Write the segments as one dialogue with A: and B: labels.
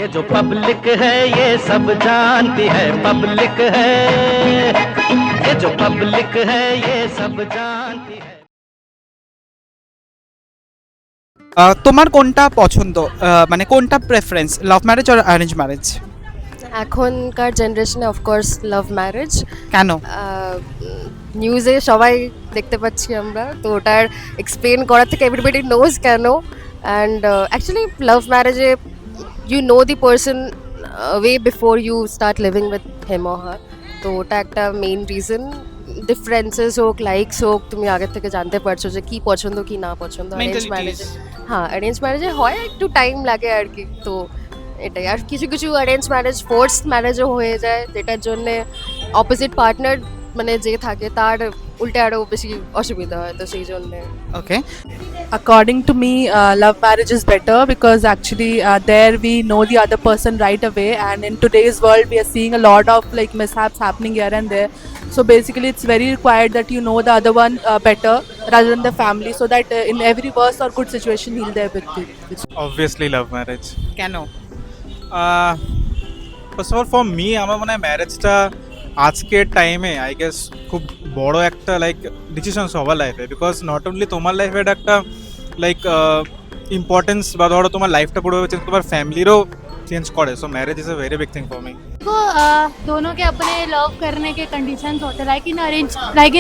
A: ये जो पब्लिक है ये सब जानती है, पब्लिक है, ये जो पब्लिक है ये सब जानती है।
B: তোমার কোনটা পছন্দ, মানে কোনটা প্রেফারেন্স, লাভ ম্যারেজ আর অ্যারেঞ্জ ম্যারেজ?
C: এখনকার জেনারেশনে অফকোর্স লাভ ম্যারেজ।
B: কেন?
C: নিউজে সবাই দেখতে পাচ্ছি আমরা, তো ওটার এক্সপ্লেন করার থেকে এভরিবডি নোজ কেন। অ্যান্ড অ্যাকচুয়ালি লাভ ম্যারেজে you know the person well before you start living with him or her, তো ওটা একটা মেইন রিজন। ডিফারেন্সেস হোক, লাইকস হোক, তুমি আগের থেকে জানতে পারছো যে কী পছন্দ কী না পছন্দ। অ্যারেঞ্জ ম্যারেজে হ্যাঁ, অ্যারেঞ্জ ম্যারেজে হয় একটু টাইম লাগে আর কি, তো এটাই। আর কিছু কিছু অ্যারেঞ্জ ম্যারেজ ফোর্সড ম্যারেজও হয়ে যায়, যেটার জন্যে অপোজিট পার্টনার মানে যে থাকে তার উল্টে আরও বেশি অসুবিধা হয়, তো সেই জন্যে।
B: ওকে,
D: According to me, love marriage is better because actually there we know the other person right away, and in today's world we are seeing a lot of like mishaps happening here and there. So basically it's very required that you know the other one better rather than the family, so that in every worse or good situation he'll there with you.
E: Obviously love marriage.
B: কেন?
E: First of all for me আমার মনে হয় ম্যারেজটা আজকের টাইমে I guess খুব বড় একটা like decision সবার লাইফে, বিকজ নট অনলি তোমার লাইফে এটা একটা লাইক ইম্পর্টেন্স, বা ধরো তোমার লাইফটা পুরো চেঞ্জ, তোমার ফ্যামিলিরও চেঞ্জ করে। So marriage is a very big thing for me.
F: तो दोनों के अपने लव करने के कंडीशंस होते हैं, like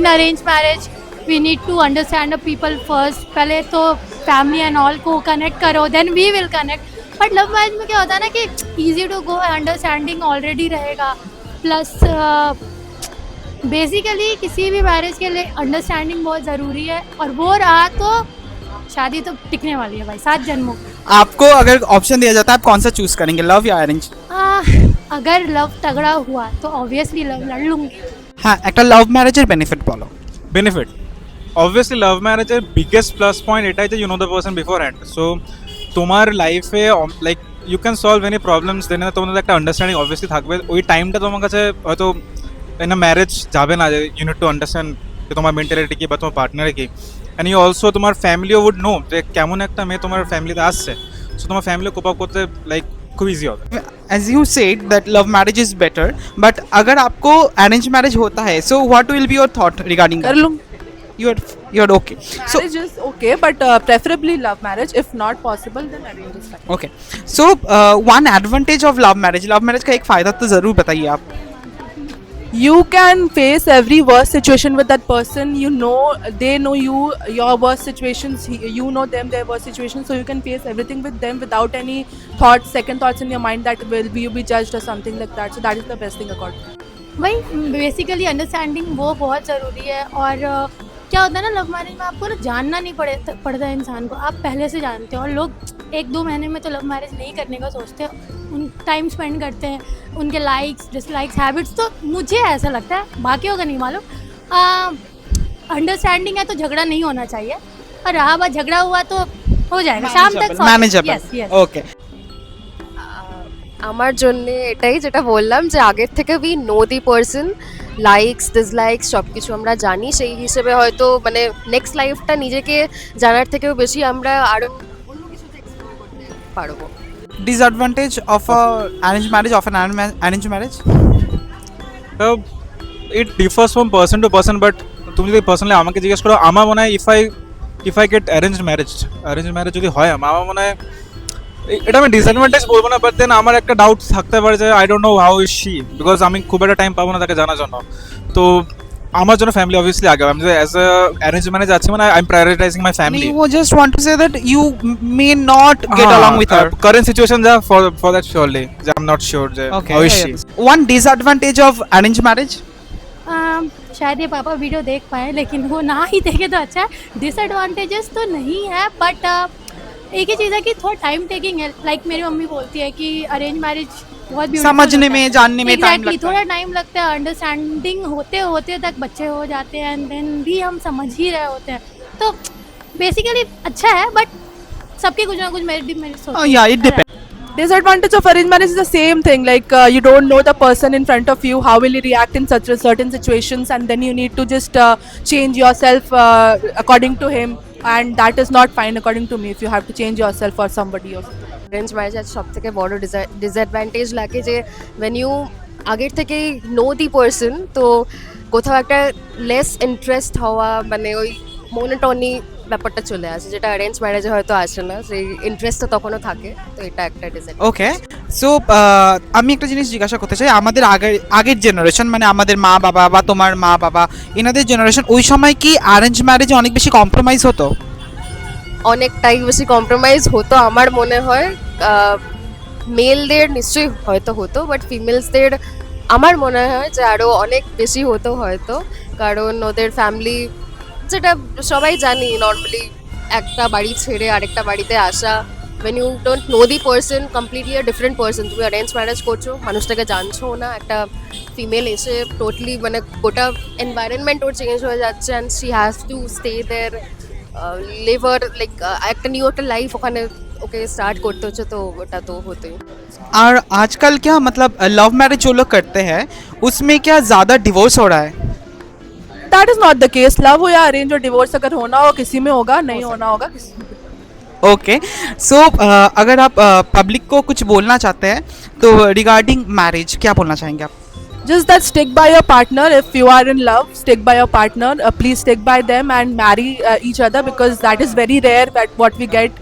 F: in arrange marriage we need to understand the people first. पहले तो फैमिली एंड ऑल को कनेक्ट करो, then we will connect. But love marriage में क्या होता है ना कि easy to go, understanding already रहेगा। प्लस बेसिकली किसी भी मैरिज के लिए अंडरस्टैंडिंग बहुत ज़रूरी है, और वो रहा तो शादी तो टिकने वाली है भाई 7 जन्मों।
B: आपको अगर ऑप्शन दिया जाता है आप कौन सा चूज करेंगे, लव या अरेंज?
F: अगर लव तगड़ा हुआ तो ऑब्वियसली लव लड़ लूँगी।
B: হ্যাঁ, একটা লাভ ম্যারেজের বেনিফিট বলো।
E: বেনিফিট অবভিয়াসলি লাভ ম্যারেজের বিগেস্ট প্লাস পয়েন্ট এটাই যে you know the person beforehand. So তোমার লাইফে like you can solve any problems, then তোমাদের একটা আন্ডারস্ট্যান্ডিং অবভিয়াসলি থাকবে। ওই টাইমটা তোমার কাছে হয়তো না ম্যারেজ যাবে না, যে ইউ নিড টু আন্ডারস্ট্যান্ড যে তোমার মেন্টালিটি কী বা তোমার পার্টনারে কী। অ্যান্ড ইউ অলসো তোমার ফ্যামিলিও উড নো যে কেমন একটা মেয়ে তোমার ফ্যামিলিতে আসছে। সো তোমার ফ্যামিলি কোপ আপ করতে লাইক খুব ইজি হবে।
B: As you said that love marriage is better, but अगर आपको arranged marriage होता है, so what will be your thought regarding
D: कर
B: that?
D: लूँ।
B: You're okay. So
D: Marriage is okay, but preferably love marriage. If not possible, then arrange is fine.
B: okay. So one advantage of love marriage का एक फायदा तो जरूर बताइए आप।
D: You can face every worst situation with that person. You know, they know you, your worst situations. You know them, their worst situations. So you can face everything with them without any thoughts, second thoughts in your mind that will you be judged or something like that. So that is the best thing according to me.
F: भाई basically understanding वो बहुत ज़रूरी है। और क्या होता है ना, लव मैरिज में आपको ना जानना नहीं पड़ता है इंसान को, आप पहले से जानते हो। और लोग 1-2 महीने में तो लव मैरिज नहीं करने का सोचते हैं, उन टाइम स्पेंड करते हैं, उनके लाइक्स डिसलाइक्स हैबिट्स। तो मुझे ऐसा लगता है, बाकियों का नहीं मालूम, अंडरस्टैंडिंग है तो झगड़ा नहीं होना चाहिए, और रहा बात झगड़ा हुआ तो हो जाएगा शाम तक
B: Manageable.
F: Yes, yes.
B: Okay.
C: আমার জন্য এটাই যেটা বললাম, যে আগের থেকে we know the person, likes dislikes সব কিছু আমরা জানি, সেই হিসেবে হয়তো মানে নেক্সট লাইফটা নিজেকে জানার থেকেও বেশি আমরা আরও অন্য কিছুতে এক্সপ্লোর করতে পারবো।
B: Disadvantage of a arranged marriage, of an arranged marriage?
E: It differs from person to person, but তুমি যদি পার্সোনালি আমাকে জিজ্ঞেস করো, আমার মনে হয় if I get arrange marriage যদি হয়, আমার মনে হয় এটা আমি ডিসঅ্যাডভান্টেজ বলবো না, বাট দেন আমার একটা ডাউট থাকতে পারে যে I don't know how is she, because আমি খুব একটা টাইম পাবো না তাকে জানার জন্য। তো আমার জন্য ফ্যামিলি অবভিয়াসলি আগে। আমি অ্যাজ আ অ্যারেঞ্জ ম্যারেজ আছি মানে I am prioritising my family.
B: You just want to say that you may not get along with her.
E: Current situation ja for that surely I'm not sure je how is she.
B: One disadvantage of arranged marriage?
F: शायद ये पापा video देख पाए, लेकिन वो ना ही देखे तो अच्छा है। डिसएडवांटेजेस तो नहीं है, बट एक ही चीज़ है कि थोड़ा टाइम टेकिंग है। लाइक मेरी मम्मी बोलती है कि अरेंज मैरिज बहुत beautiful
B: समझने
F: होता
B: में,
F: है।
B: जानने में टाइम
F: Exactly,
B: लगता
F: थोड़ा
B: है।
F: टाइम लगता है, अंडरस्टैंडिंग होते होते तक बच्चे हो जाते हैं, एंड देन भी हम समझ ही रहे होते हैं। तो बेसिकली अच्छा है, बट सबके कुछ ना कुछ मेरिट डिमेरिट्स होते हैं।
B: Yeah, it depends.
D: Disadvantage of arranged marriage is the same thing. Like you don't know the person in front of you, how will he react in such certain situations, and then you need to just change yourself according to him. and that is not fine according to me if you have to change yourself for somebody else.
C: Arrange marriage সব থেকে বড় disadvantage লাগে যে when you আগের থেকেই no the person, তো কোথাও একটা লেস ইন্টারেস্ট হওয়া, মানে ওই মোনোটনি ব্যাপারটা চলে আসে, যেটা অ্যারেঞ্জ ম্যারেজে হয়তো আসে না, সেই ইন্টারেস্টটা তখনও থাকে, তো এটা একটা ডিসঅ্যাডভান্টেজ।
B: ওকে, সো আমি একটা জিনিস জিজ্ঞাসা করতে চাই, আমাদের আগের জেনারেশন মানে আমাদের মা বাবা বা তোমার মা বাবা এনাদের জেনারেশন, ওই সময় কি অ্যারেঞ্জ ম্যারেজে অনেক বেশি কম্প্রোমাইজ হতো?
C: অনেকটাই বেশি কম্প্রোমাইজ হতো আমার মনে হয়। মেলদের নিশ্চয়ই হয়তো হতো, বাট ফিমেলসদের আমার মনে হয় যে আরও অনেক বেশি হতো হয়তো, কারণ ওদের ফ্যামিলি, যেটা সবাই জানি নর্মালি, একটা বাড়ি ছেড়ে আরেকটা বাড়িতে আসা, when you don't know the person, completely a different person, তুমি অ্যারেঞ্জ ম্যারেজ করছো, মানুষটাকে জানছো না, একটা ফিমেল এসে টোটালি মানে গোটা এনভায়রনমেন্ট ওর চেঞ্জ হয়ে যাচ্ছে, and she has to stay there, liver like একটা নিউ একটা লাইফ ওখানে ওকে স্টার্ট করতে হচ্ছে, তো ওটা তো হতোই।
B: और आजकल क्या मतलब लव मैरिज जो लोग करते हैं उसमें क्या ज़्यादा डिवोर्स हो रहा है?
D: That is not the case. Love हो या अरेंज और डिवोर्स अगर होना हो किसी में होगा, नहीं होना होगा किसी में।
B: ओके, सो अगर आप पब्लिक को कुछ बोलना चाहते हैं तो रिगार्डिंग मैरिज क्या बोलना चाहेंगे आप?
D: Just that stick by your partner. If you are in love, stick by your partner. Please stick by them and marry each other, because that is very rare that what we get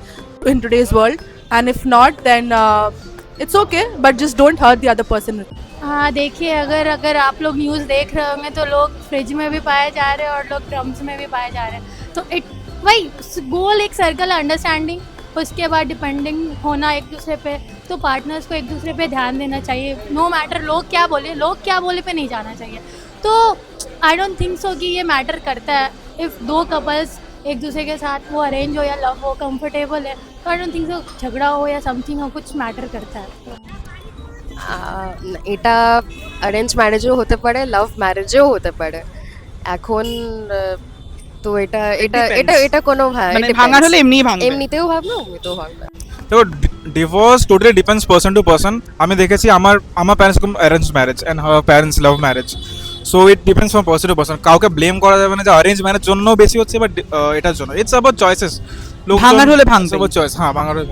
D: in today's world. And if not, then it's okay, but just don't hurt the other person.
F: हाँ देखिए, अगर आप लोग news देख रहे होंगे तो लोग फ्रिज में भी पाए जा रहे हैं और लोग ड्रम्स में भी पाए जा रहे हैं, तो वही गोल एक सर्कल अंडरस्टैंडिंग, उसके बाद डिपेंडिंग होना एक दूसरे पे, तो पार्टनर्स को एक दूसरे पे ध्यान देना चाहिए, नो मैटर लोग क्या बोले पे नहीं जाना चाहिए। तो आई डोंट थिंक सो कि ये मैटर करता है। इफ़ दो कपल्स एक दूसरे के साथ, वो अरेंज हो या लव हो, कंफर्टेबल है, तो आई डोंट थिंक सो झगड़ा हो या समथिंग हो कुछ मैटर करता है।
C: এটা অ্যারেঞ্জ ম্যারেজও হতে পারে, লাভ ম্যারেজও হতে পারে এখন, তো এটা এটা এটা এটা কোনো
B: মানে ভাঙার হলে এমনিই ভাঙবে,
C: এমনিতেও ভাববে, এমনিতেও ভাববে।
E: দেখো, divorce totally depends person to person. আমি দেখেছি আমার parents arrange marriage and her parents love marriage, so it depends from person to person. কাউকে ব্লেম করা যাবে না যে অ্যারেঞ্জ ম্যারেজ জন্য বেশি হচ্ছে, বাট এটার জন্য ইটস অ্যাবাউট চয়েসেস।
B: ভাঙার হলে ভাঙবে,
E: অ্যাবাউট চয়েস। হ্যাঁ, ভাঙার হলে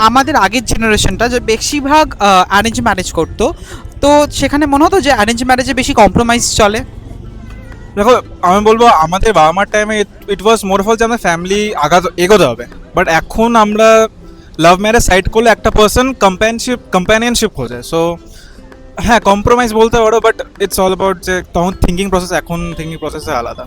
B: আমাদের আগের জেনারেশনটা যে বেশিরভাগ অ্যারেঞ্জ ম্যারেজ করতো, তো সেখানে মনে হতো যে অ্যারেঞ্জ ম্যারেজে বেশি কম্প্রোমাইজ চলে।
E: দেখো, আমি বলবো আমাদের বাবা মার টাইমে ইট ওয়াজ মোর অফ অল যে আমাদের ফ্যামিলি এগোতে হবে, বাট এখন আমরা লাভ ম্যারেজ সাইড করলে একটা পার্সন কম্প্যানিয়নশিপ খোঁজে। সো হ্যাঁ, কম্প্রোমাইজ বলতে পারো, বাট ইটস অল অ্যাবাউট যে তখন থিঙ্কিং প্রসেস, এখন থিঙ্কিং প্রসেস আলাদা।